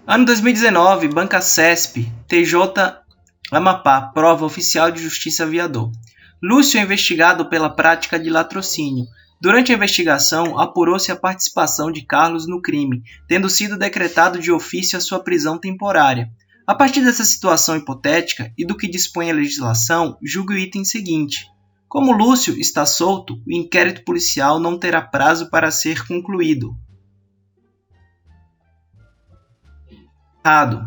Ano 2019, Banca CESP, TJ Amapá, prova oficial de justiça aviador. Lúcio é investigado pela prática de latrocínio. Durante a investigação, apurou-se a participação de Carlos no crime, tendo sido decretado de ofício a sua prisão temporária. A partir dessa situação hipotética e do que dispõe a legislação, julgue o item seguinte. Como Lúcio está solto, o inquérito policial não terá prazo para ser concluído. Errado.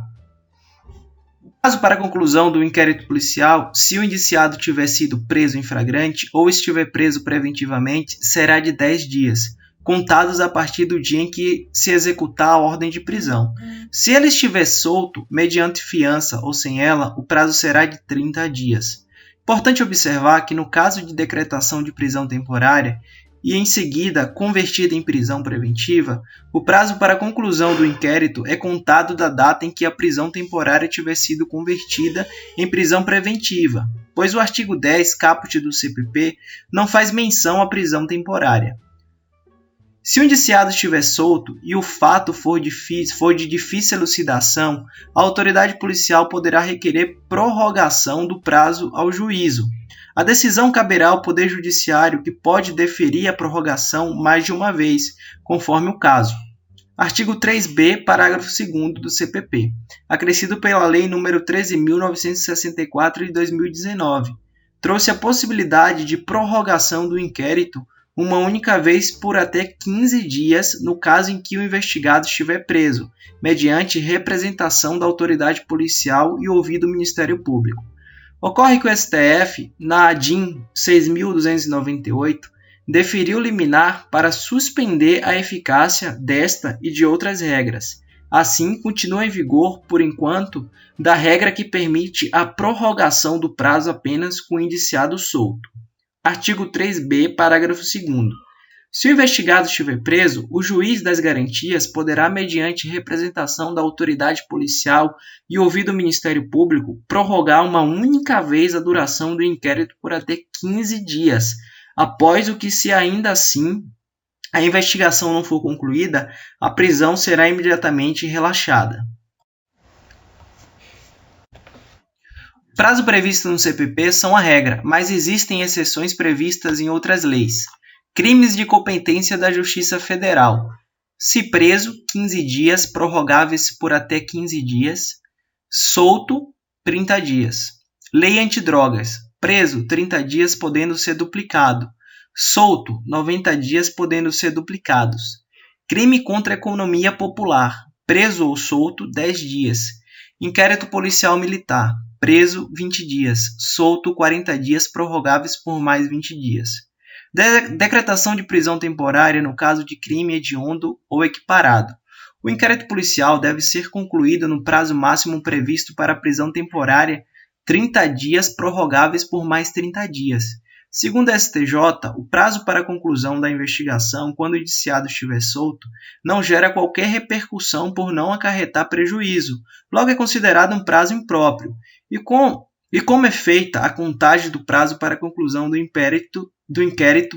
O prazo para a conclusão do inquérito policial, se o indiciado tiver sido preso em flagrante ou estiver preso preventivamente, será de 10 dias, contados a partir do dia em que se executar a ordem de prisão. Se ele estiver solto, mediante fiança ou sem ela, o prazo será de 30 dias. Importante observar que no caso de decretação de prisão temporária, e em seguida convertida em prisão preventiva, o prazo para a conclusão do inquérito é contado da data em que a prisão temporária tiver sido convertida em prisão preventiva, pois o artigo 10, caput do CPP, não faz menção à prisão temporária. Se o indiciado estiver solto e o fato for de difícil elucidação, a autoridade policial poderá requerer prorrogação do prazo ao juízo. A decisão caberá ao Poder Judiciário, que pode deferir a prorrogação mais de uma vez, conforme o caso. Artigo 3b, parágrafo 2º do CPP, acrescido pela Lei nº 13.964 de 2019, trouxe a possibilidade de prorrogação do inquérito uma única vez por até 15 dias no caso em que o investigado estiver preso, mediante representação da autoridade policial e ouvido o Ministério Público. Ocorre que o STF, na ADIM 6.298, deferiu liminar para suspender a eficácia desta e de outras regras. Assim, continua em vigor, por enquanto, da regra que permite a prorrogação do prazo apenas com o indiciado solto. Artigo 3b, parágrafo 2º. Se o investigado estiver preso, o juiz das garantias poderá, mediante representação da autoridade policial e ouvido o Ministério Público, prorrogar uma única vez a duração do inquérito por até 15 dias, após o que, se ainda assim a investigação não for concluída, a prisão será imediatamente relaxada. O prazo previsto no CPP são a regra, mas existem exceções previstas em outras leis. Crimes de competência da Justiça Federal. Se preso, 15 dias, prorrogáveis por até 15 dias. Solto, 30 dias. Lei antidrogas. Preso, 30 dias, podendo ser duplicado. Solto, 90 dias, podendo ser duplicados. Crime contra a economia popular. Preso ou solto, 10 dias. Inquérito policial militar. Preso, 20 dias. Solto, 40 dias, prorrogáveis por mais 20 dias. Decretação de prisão temporária no caso de crime hediondo ou equiparado. O inquérito policial deve ser concluído no prazo máximo previsto para a prisão temporária, 30 dias prorrogáveis por mais 30 dias. Segundo a STJ, o prazo para a conclusão da investigação, quando o indiciado estiver solto, não gera qualquer repercussão por não acarretar prejuízo, logo é considerado um prazo impróprio. E como é feita a contagem do prazo para a conclusão do inquérito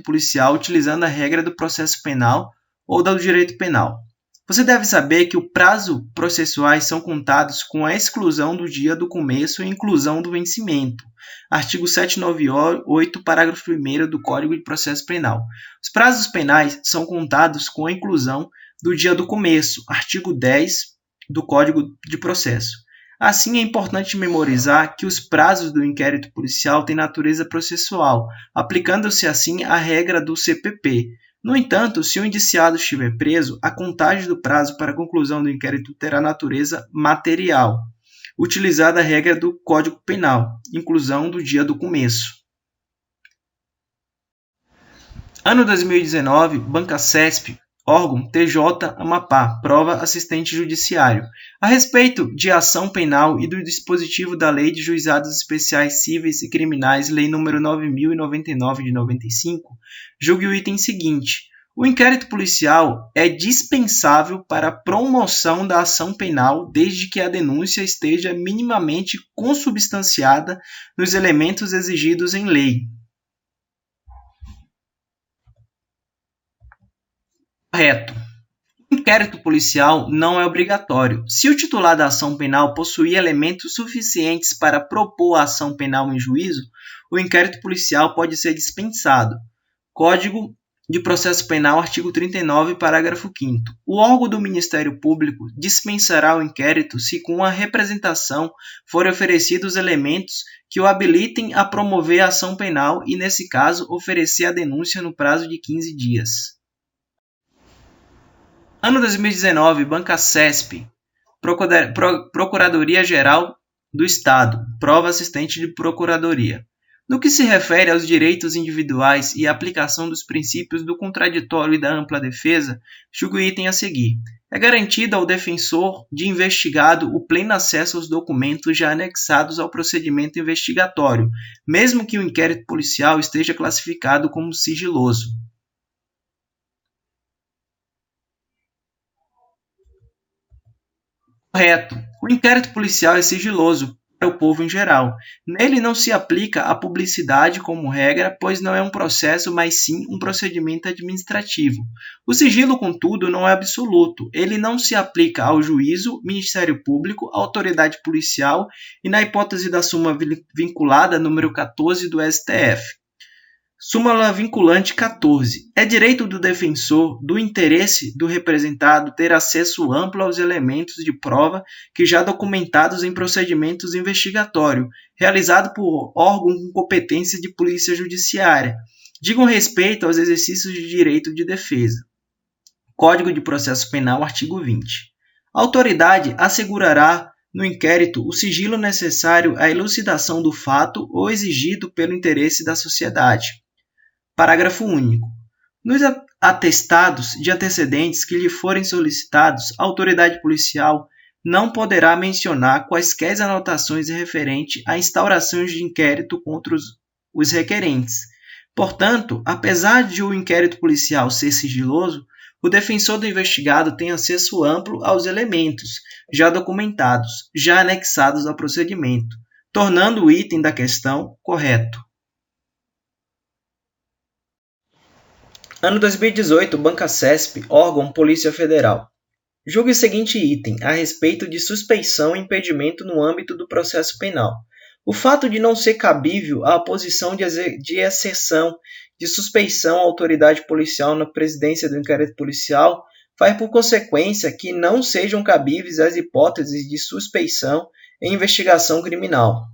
policial utilizando a regra do processo penal ou do direito penal. Você deve saber que os prazos processuais são contados com a exclusão do dia do começo e inclusão do vencimento. Artigo 798, parágrafo 1º do Código de Processo Penal. Os prazos penais são contados com a inclusão do dia do começo. Artigo 10 do Código de Processo. Assim, é importante memorizar que os prazos do inquérito policial têm natureza processual, aplicando-se assim a regra do CPP. No entanto, se o indiciado estiver preso, a contagem do prazo para a conclusão do inquérito terá natureza material, utilizada a regra do Código Penal, inclusão do dia do começo. Ano 2019, Banca CESP, órgão TJ Amapá, prova assistente judiciário. A respeito de ação penal e do dispositivo da Lei de Juizados Especiais Cíveis e Criminais, Lei nº 9.099 de 95, julgue o item seguinte. O inquérito policial é dispensável para a promoção da ação penal desde que a denúncia esteja minimamente consubstanciada nos elementos exigidos em lei. Correto. inquérito policial não é obrigatório. Se o titular da ação penal possuir elementos suficientes para propor a ação penal em juízo, o inquérito policial pode ser dispensado. Código de Processo Penal, artigo 39, parágrafo 5º. O órgão do Ministério Público dispensará o inquérito se com a representação forem oferecidos elementos que o habilitem a promover a ação penal e, nesse caso, oferecer a denúncia no prazo de 15 dias. Ano 2019, Banca CESP, Procuradoria-Geral do Estado, prova assistente de procuradoria. No que se refere aos direitos individuais e à aplicação dos princípios do contraditório e da ampla defesa, julgo o item a seguir. É garantido ao defensor de investigado o pleno acesso aos documentos já anexados ao procedimento investigatório, mesmo que o inquérito policial esteja classificado como sigiloso. Correto. O inquérito policial é sigiloso para o povo em geral. Nele não se aplica a publicidade como regra, pois não é um processo, mas sim um procedimento administrativo. O sigilo, contudo, não é absoluto. Ele não se aplica ao juízo, Ministério Público, autoridade policial e na hipótese da súmula vinculada número 14 do STF. Súmula vinculante 14. É direito do defensor, do interesse do representado, ter acesso amplo aos elementos de prova que já documentados em procedimentos investigatórios, realizado por órgão com competência de polícia judiciária, digam respeito aos exercícios de direito de defesa. Código de Processo Penal, artigo 20. A autoridade assegurará no inquérito o sigilo necessário à elucidação do fato ou exigido pelo interesse da sociedade. Parágrafo único. Nos atestados de antecedentes que lhe forem solicitados, a autoridade policial não poderá mencionar quaisquer anotações referentes a instaurações de inquérito contra os requerentes. Portanto, apesar de o inquérito policial ser sigiloso, o defensor do investigado tem acesso amplo aos elementos já documentados, já anexados ao procedimento, tornando o item da questão correto. Ano 2018, Banca CESP, órgão Polícia Federal. Julgue o seguinte item a respeito de suspeição e impedimento no âmbito do processo penal. O fato de não ser cabível a posição de exceção de suspeição à autoridade policial na presidência do inquérito policial faz por consequência que não sejam cabíveis as hipóteses de suspeição em investigação criminal.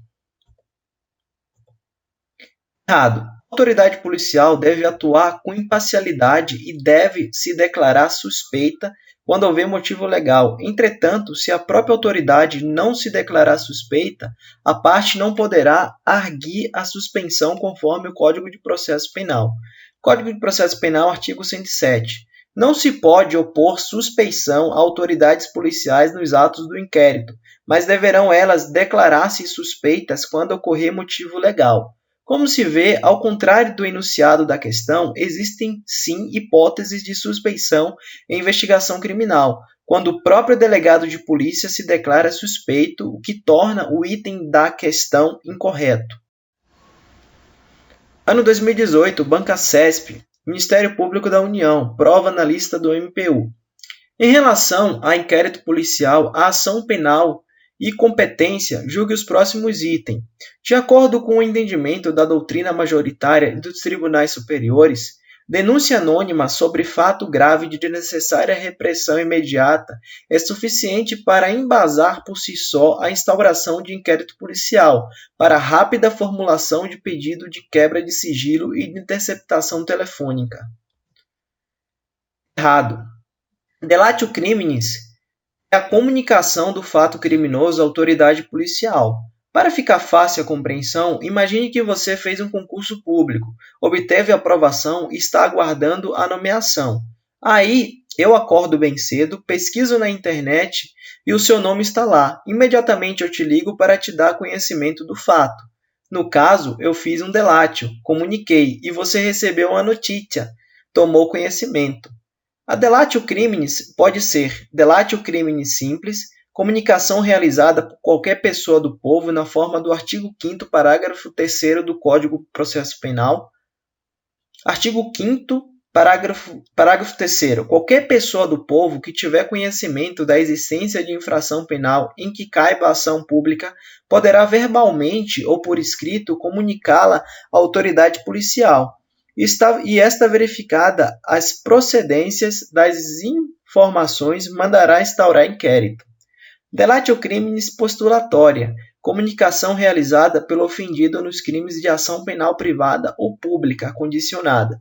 Errado. A autoridade policial deve atuar com imparcialidade e deve se declarar suspeita quando houver motivo legal. Entretanto, se a própria autoridade não se declarar suspeita, a parte não poderá arguir a suspensão conforme o Código de Processo Penal. Código de Processo Penal, artigo 107. Não se pode opor suspeição a autoridades policiais nos atos do inquérito, mas deverão elas declarar-se suspeitas quando ocorrer motivo legal. Como se vê, ao contrário do enunciado da questão, existem sim hipóteses de suspeição em investigação criminal, quando o próprio delegado de polícia se declara suspeito, o que torna o item da questão incorreto. Ano 2018, Banca CESP, Ministério Público da União, prova na lista do MPU. Em relação a inquérito policial, a ação penal e competência, julgue os próximos itens. De acordo com o entendimento da doutrina majoritária e dos tribunais superiores, denúncia anônima sobre fato grave de necessária repressão imediata é suficiente para embasar por si só a instauração de inquérito policial, para rápida formulação de pedido de quebra de sigilo e de interceptação telefônica. Errado. Delatio criminis é a comunicação do fato criminoso à autoridade policial. Para ficar fácil a compreensão, imagine que você fez um concurso público, obteve a aprovação e está aguardando a nomeação. Aí, eu acordo bem cedo, pesquiso na internet e o seu nome está lá. Imediatamente eu te ligo para te dar conhecimento do fato. No caso, eu fiz um delatio, comuniquei, e você recebeu uma notícia, tomou conhecimento. A delatio criminis pode ser delatio criminis simples, comunicação realizada por qualquer pessoa do povo na forma do artigo 5º, parágrafo 3º do Código de Processo Penal, artigo 5º Parágrafo 3º. Qualquer pessoa do povo que tiver conhecimento da existência de infração penal em que caiba a ação pública poderá verbalmente ou por escrito comunicá-la à autoridade policial. E esta verificada as procedências das informações mandará instaurar inquérito. Delatio criminis postulatória. Comunicação realizada pelo ofendido nos crimes de ação penal privada ou pública condicionada.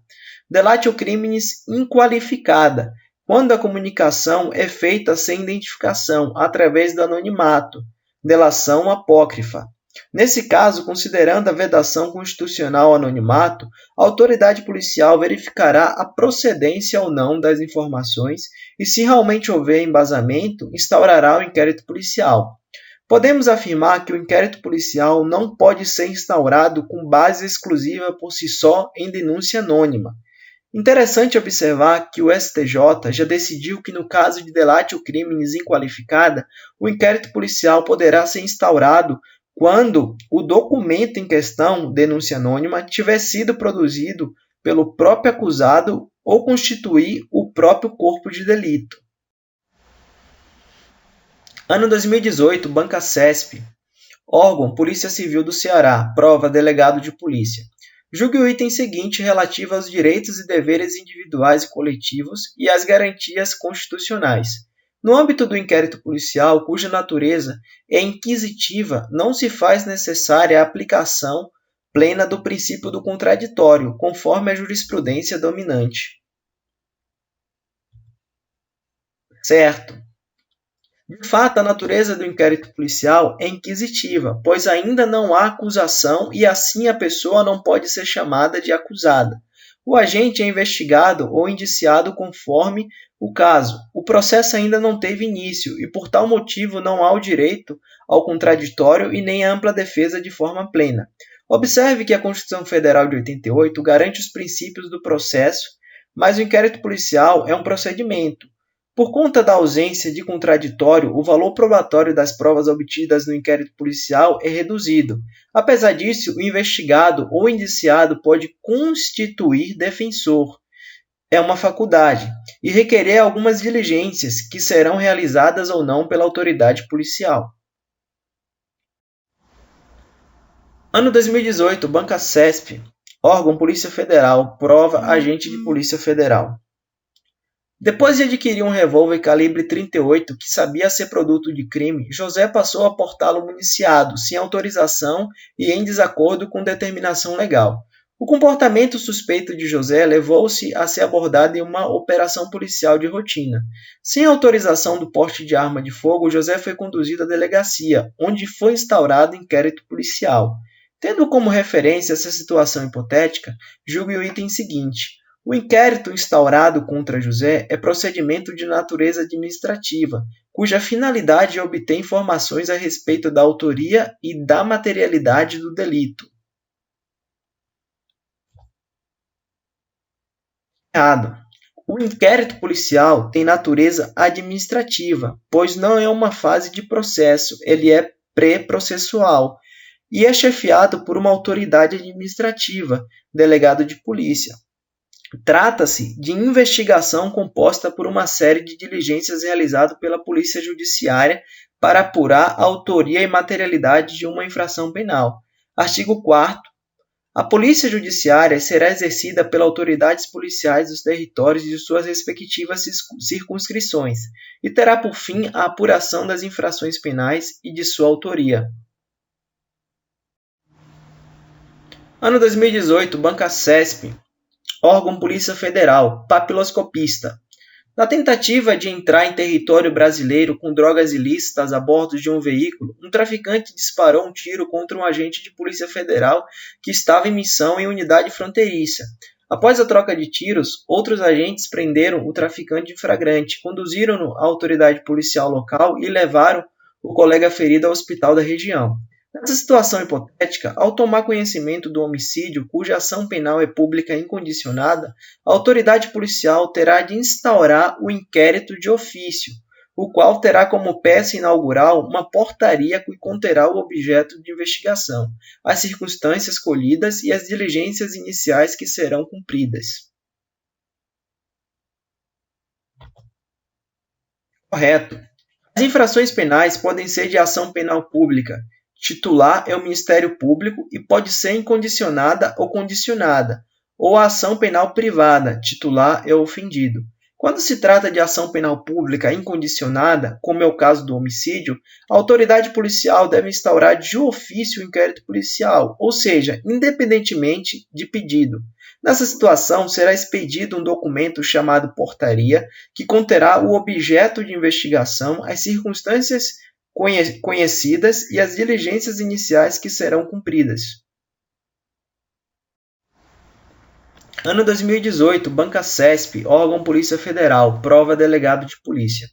Delatio criminis inqualificada, quando a comunicação é feita sem identificação, através do anonimato. Delação apócrifa. Nesse caso, considerando a vedação constitucional ao anonimato, a autoridade policial verificará a procedência ou não das informações e, se realmente houver embasamento, instaurará o inquérito policial. Podemos afirmar que o inquérito policial não pode ser instaurado com base exclusiva por si só em denúncia anônima. Interessante observar que o STJ já decidiu que, no caso de delatio criminis inqualificada, o inquérito policial poderá ser instaurado quando o documento em questão, denúncia anônima, tiver sido produzido pelo próprio acusado ou constituir o próprio corpo de delito. Ano 2018, Banca CESP. Órgão, Polícia Civil do Ceará. Prova, delegado de polícia. Julgue o item seguinte relativo aos direitos e deveres individuais e coletivos e às garantias constitucionais. No âmbito do inquérito policial, cuja natureza é inquisitiva, não se faz necessária a aplicação plena do princípio do contraditório, conforme a jurisprudência dominante. Certo. De fato, a natureza do inquérito policial é inquisitiva, pois ainda não há acusação e assim a pessoa não pode ser chamada de acusada. O agente é investigado ou indiciado conforme o caso. O processo ainda não teve início e, por tal motivo, não há o direito ao contraditório e nem a ampla defesa de forma plena. Observe que a Constituição Federal de 88 garante os princípios do processo, mas o inquérito policial é um procedimento. Por conta da ausência de contraditório, o valor probatório das provas obtidas no inquérito policial é reduzido. Apesar disso, o investigado ou indiciado pode constituir defensor. É uma faculdade e requerer algumas diligências que serão realizadas ou não pela autoridade policial. Ano 2018, Banca CESP. Órgão, Polícia Federal. Prova, agente de Polícia Federal. Depois de adquirir um revólver calibre 38 que sabia ser produto de crime, José passou a portá-lo municiado, sem autorização e em desacordo com determinação legal. O comportamento suspeito de José levou-se a ser abordado em uma operação policial de rotina. Sem autorização do porte de arma de fogo, José foi conduzido à delegacia, onde foi instaurado inquérito policial. Tendo como referência essa situação hipotética, julgue o item seguinte. O inquérito instaurado contra José é procedimento de natureza administrativa, cuja finalidade é obter informações a respeito da autoria e da materialidade do delito. Errado. O inquérito policial tem natureza administrativa, pois não é uma fase de processo, ele é pré-processual e é chefiado por uma autoridade administrativa, delegado de polícia. Trata-se de investigação composta por uma série de diligências realizadas pela Polícia Judiciária para apurar a autoria e materialidade de uma infração penal. Artigo 4º. A Polícia Judiciária será exercida pelas autoridades policiais dos territórios de suas respectivas circunscrições e terá por fim a apuração das infrações penais e de sua autoria. Ano 2018, Banca CESP. Órgão, Polícia Federal. Papiloscopista. Na tentativa de entrar em território brasileiro com drogas ilícitas a bordo de um veículo, um traficante disparou um tiro contra um agente de Polícia Federal que estava em missão em unidade fronteiriça. Após a troca de tiros, outros agentes prenderam o traficante em flagrante, conduziram-no à autoridade policial local e levaram o colega ferido ao hospital da região. Nessa situação hipotética, ao tomar conhecimento do homicídio, cuja ação penal é pública e incondicionada, a autoridade policial terá de instaurar o inquérito de ofício, o qual terá como peça inaugural uma portaria que conterá o objeto de investigação, as circunstâncias colhidas e as diligências iniciais que serão cumpridas. Correto. As infrações penais podem ser de ação penal pública. Titular é o Ministério Público e pode ser incondicionada ou condicionada, ou a ação penal privada. Titular é o ofendido. Quando se trata de ação penal pública incondicionada, como é o caso do homicídio, a autoridade policial deve instaurar de ofício o inquérito policial, ou seja, independentemente de pedido. Nessa situação, será expedido um documento chamado portaria, que conterá o objeto de investigação, as circunstâncias conhecidas e as diligências iniciais que serão cumpridas. Ano 2018, Banca CESP, órgão Polícia Federal, prova delegado de polícia.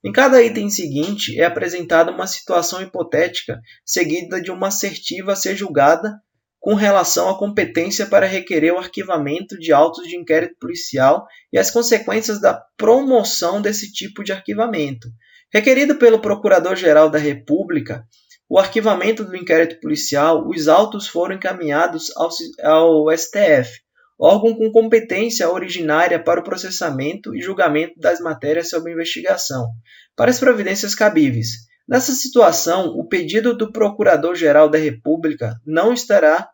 Em cada item seguinte é apresentada uma situação hipotética seguida de uma assertiva a ser julgada com relação à competência para requerer o arquivamento de autos de inquérito policial e as consequências da promoção desse tipo de arquivamento. Requerido pelo Procurador-Geral da República, o arquivamento do inquérito policial, os autos foram encaminhados ao STF, órgão com competência originária para o processamento e julgamento das matérias sob investigação, para as providências cabíveis. Nessa situação, o pedido do Procurador-Geral da República não estará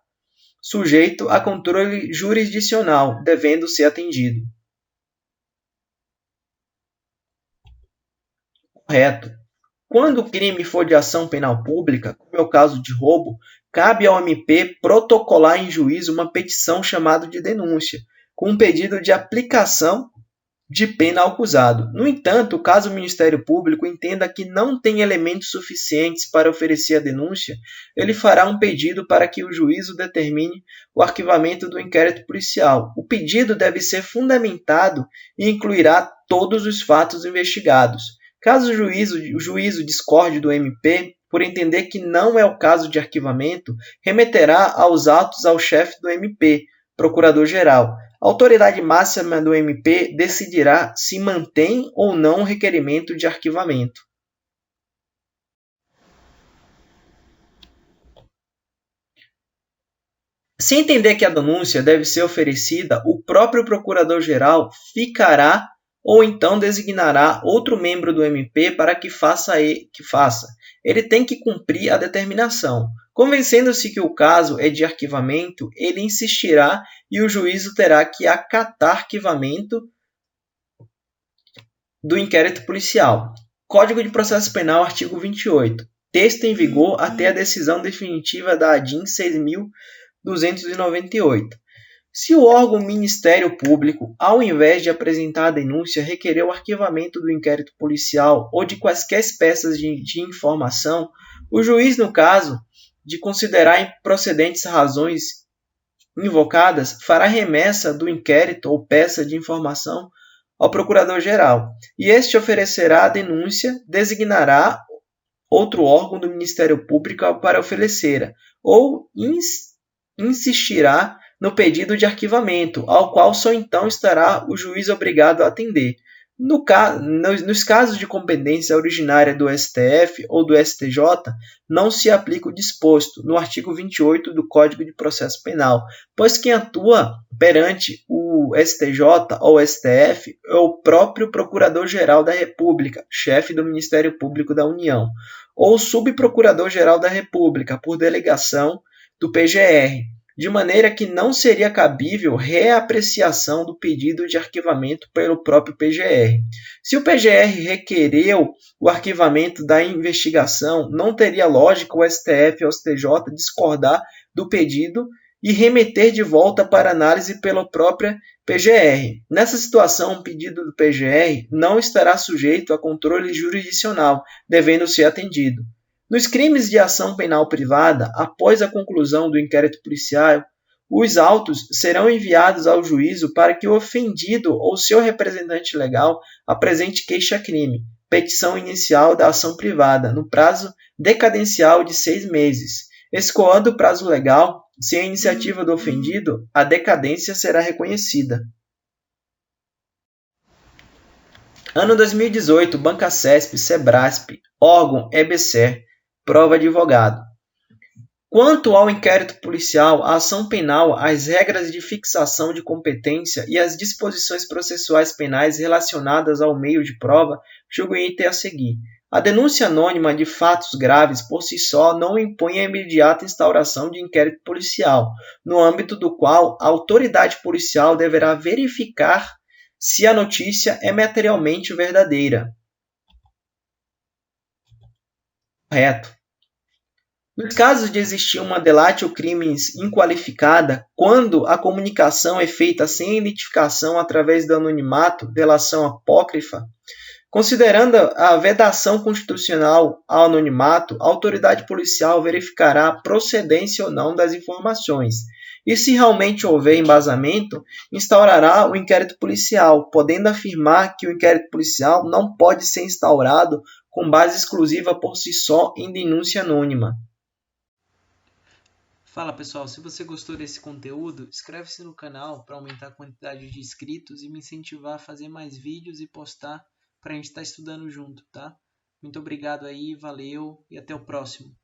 sujeito a controle jurisdicional, devendo ser atendido. Correto. Quando o crime for de ação penal pública, como é o caso de roubo, cabe ao MP protocolar em juízo uma petição chamada de denúncia, com um pedido de aplicação de pena ao acusado. No entanto, caso o Ministério Público entenda que não tem elementos suficientes para oferecer a denúncia, ele fará um pedido para que o juízo determine o arquivamento do inquérito policial. O pedido deve ser fundamentado e incluirá todos os fatos investigados. Caso o juízo discorde do MP, por entender que não é o caso de arquivamento, remeterá aos autos ao chefe do MP, Procurador-Geral. A autoridade máxima do MP decidirá se mantém ou não o requerimento de arquivamento. Se entender que a denúncia deve ser oferecida, o próprio Procurador-Geral ficará ou então designará outro membro do MP para que faça. Ele tem que cumprir a determinação. Convencendo-se que o caso é de arquivamento, ele insistirá e o juízo terá que acatar arquivamento do inquérito policial. Código de Processo Penal, artigo 28. Texto em vigor até a decisão definitiva da ADIM 6.298. Se o órgão Ministério Público, ao invés de apresentar a denúncia, requerer o arquivamento do inquérito policial ou de quaisquer peças de informação, o juiz, no caso de considerar improcedentes razões invocadas, fará remessa do inquérito ou peça de informação ao Procurador-Geral, e este oferecerá a denúncia, designará outro órgão do Ministério Público para oferecer, ou insistirá no pedido de arquivamento, ao qual só então estará o juiz obrigado a atender. Nos casos de competência originária do STF ou do STJ, não se aplica o disposto no artigo 28 do Código de Processo Penal, pois quem atua perante o STJ ou STF é o próprio Procurador-Geral da República, chefe do Ministério Público da União, ou Subprocurador-Geral da República, por delegação do PGR, de maneira que não seria cabível reapreciação do pedido de arquivamento pelo próprio PGR. Se o PGR requereu o arquivamento da investigação, não teria lógica o STF ou o STJ discordar do pedido e remeter de volta para análise pela própria PGR. Nessa situação, o pedido do PGR não estará sujeito a controle jurisdicional, devendo ser atendido. Nos crimes de ação penal privada, após a conclusão do inquérito policial, os autos serão enviados ao juízo para que o ofendido ou seu representante legal apresente queixa-crime, petição inicial da ação privada, no prazo decadencial de 6 meses. Escoando o prazo legal, sem a iniciativa do ofendido, a decadência será reconhecida. Ano 2018, Banca CESP, SEBRASP, órgão EBSER, prova advogado. Quanto ao inquérito policial, a ação penal, as regras de fixação de competência e as disposições processuais penais relacionadas ao meio de prova, julgo o item a seguir. A denúncia anônima de fatos graves por si só não impõe a imediata instauração de inquérito policial, no âmbito do qual a autoridade policial deverá verificar se a notícia é materialmente verdadeira. Correto. Nos casos de existir uma delatio crimis inqualificada, quando a comunicação é feita sem identificação através do anonimato, delação apócrifa, considerando a vedação constitucional ao anonimato, a autoridade policial verificará a procedência ou não das informações. E se realmente houver embasamento, instaurará o inquérito policial, podendo afirmar que o inquérito policial não pode ser instaurado com base exclusiva por si só em denúncia anônima. Fala pessoal, se você gostou desse conteúdo, inscreve-se no canal para aumentar a quantidade de inscritos e me incentivar a fazer mais vídeos e postar para a gente estar estudando junto, tá? Muito obrigado aí, valeu e até o próximo.